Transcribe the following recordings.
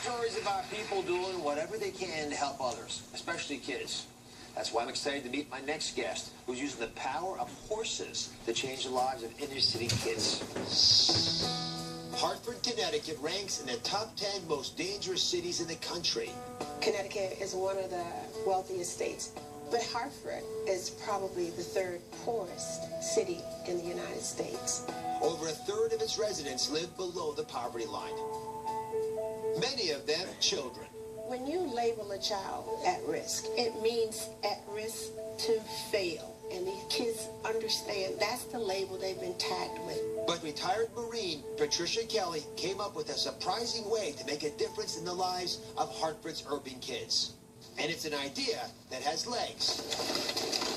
Stories about people doing whatever they can to help others, especially kids. That's why I'm excited to meet my next guest, who's using the power of horses to change the lives of inner-city kids. Hartford, Connecticut ranks in the top 10 most dangerous cities in the country. Connecticut is one of the wealthiest states, but Hartford is probably the third poorest city in the United States. Over a third of its residents live below the poverty line. Many of them children. When you label a child at risk, it means at risk to fail. And these kids understand that's the label they've been tagged with. But retired Marine Patricia Kelly came up with a surprising way to make a difference in the lives of Hartford's urban kids. And it's an idea that has legs.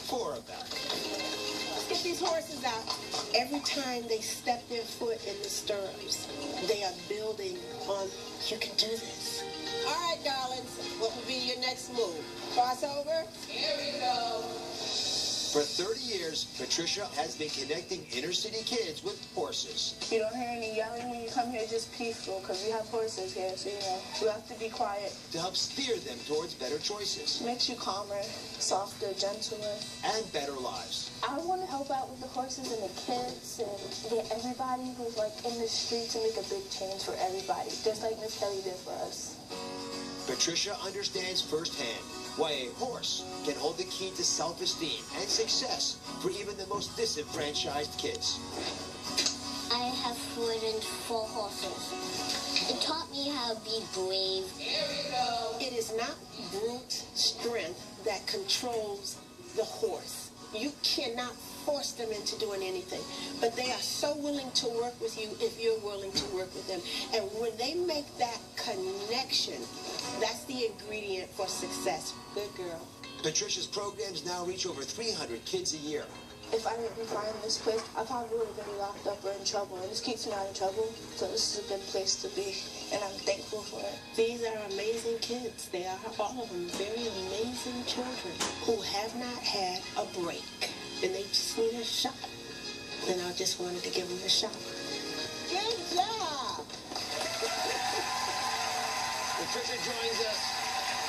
4 of them. Let's get these horses out. Every time they step their foot in the stirrups, they are building on, you can do this. All right, darlings, what will be your next move? Crossover? Here we go. For 30 years, Patricia has been connecting inner-city kids with horses. You don't hear any yelling when you come here, just peaceful, because we have horses here, so, you have to be quiet. To help steer them towards better choices. Makes you calmer, softer, gentler. And better lives. I want to help out with the horses and the kids and get everybody who's, in the streets and make a big change for everybody, just like Miss Kelly did for us. Patricia understands firsthand why a horse can hold the key to self-esteem and success for even the most disenfranchised kids. I have ridden 4 horses. It taught me how to be brave. Here we go. It is not brute strength that controls the horse. You cannot force them into doing anything, but they are so willing to work with you if you're willing to work with them. And when they make that connection, that's the ingredient for success. Good girl. Patricia's programs now reach over 300 kids a year. If I didn't find this place, I probably would have been locked up or in trouble, and this keeps me out of trouble, so this is a good place to be, and I'm thankful for it. These are amazing kids. They are all of them very amazing children who have not had a break, and they just need a shot. And I just wanted to give them a shot. Good job! Patricia joins us.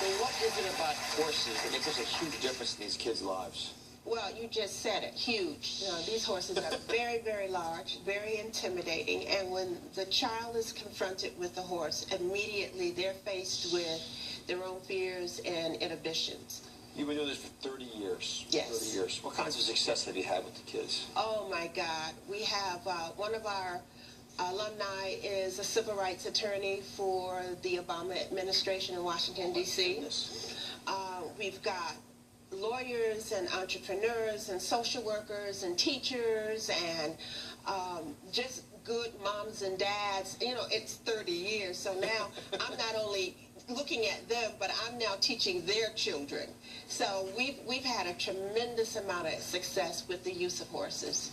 So what is it about horses that makes such a huge difference in these kids' lives? Well, you just said it, huge. These horses are very, very large, very intimidating, and when the child is confronted with the horse, immediately they're faced with their own fears and inhibitions. You've been doing this for 30 years. Yes. 30 years. What kinds of success have you had with the kids? Oh, my God. We have one of our alumni is a civil rights attorney for the Obama administration in Washington, D.C. Yes. We've got lawyers and entrepreneurs and social workers and teachers and just good moms and dads. It's 30 years, so now I'm not only looking at them, but I'm now teaching their children. So we've had a tremendous amount of success with the use of horses.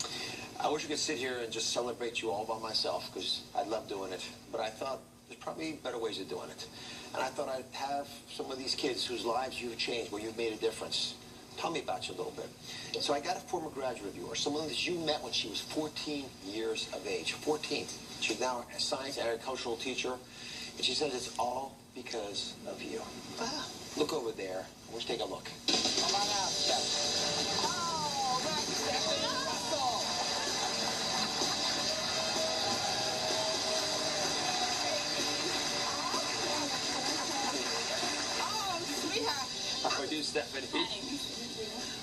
I wish I could sit here and just celebrate you all by myself, because I love doing it. But I thought there's probably better ways of doing it. And I thought I'd have some of these kids whose lives you've changed, where you've made a difference. Tell me about you a little bit. So I got a former graduate of yours, someone that you met when she was 14 years of age. 14. She's now a science and agricultural teacher. And she says it's all because of you. Wow. Look over there. Let's take a look. Come on out, Steph. Oh, right, Stephanie Russell. Oh, sweetheart. How are you, Stephanie?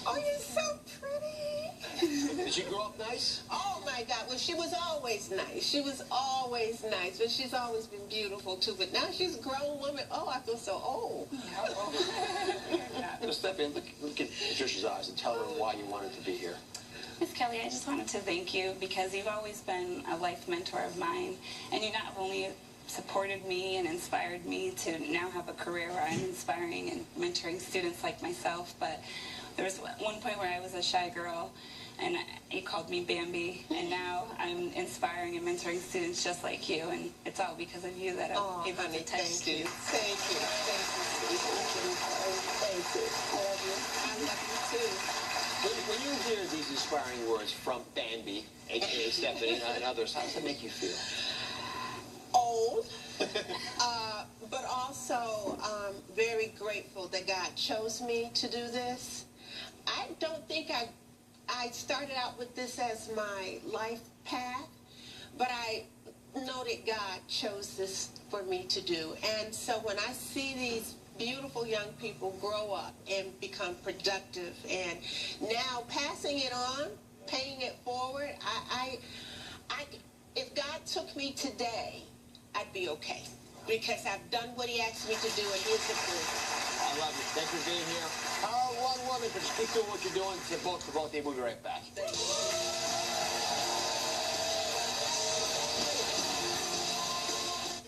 Oh, you're so pretty. Did she grow up nice? Oh, my God. Well, she was always nice. She was always nice, but she's always been beautiful, too. But now she's a grown woman. Oh, I feel so old. So, Stephanie, look at Patricia's eyes and tell her why you wanted to be here. Miss Kelly, I just wanted to thank you because you've always been a life mentor of mine, and you not only supported me and inspired me to now have a career where I'm inspiring and mentoring students like myself, but there was one point where I was a shy girl, and you called me Bambi, and now I'm inspiring and mentoring students just like you, and it's all because of you that I'm able to touch students. Thank you. Thank you. I love you. I love you, too. When you hear these inspiring words from Bambi, a.k.a. Stephanie, and others, how does that make you feel? Old, but grateful that God chose me to do this. I don't think I started out with this as my life path, but I know that God chose this for me to do. And so when I see these beautiful young people grow up and become productive and now passing it on, paying it forward, if God took me today, I'd be okay, because I've done what he asked me to do, and he's approved. I love you. Thanks for being here. One woman, just keep doing what you're doing. To both, we'll be right back.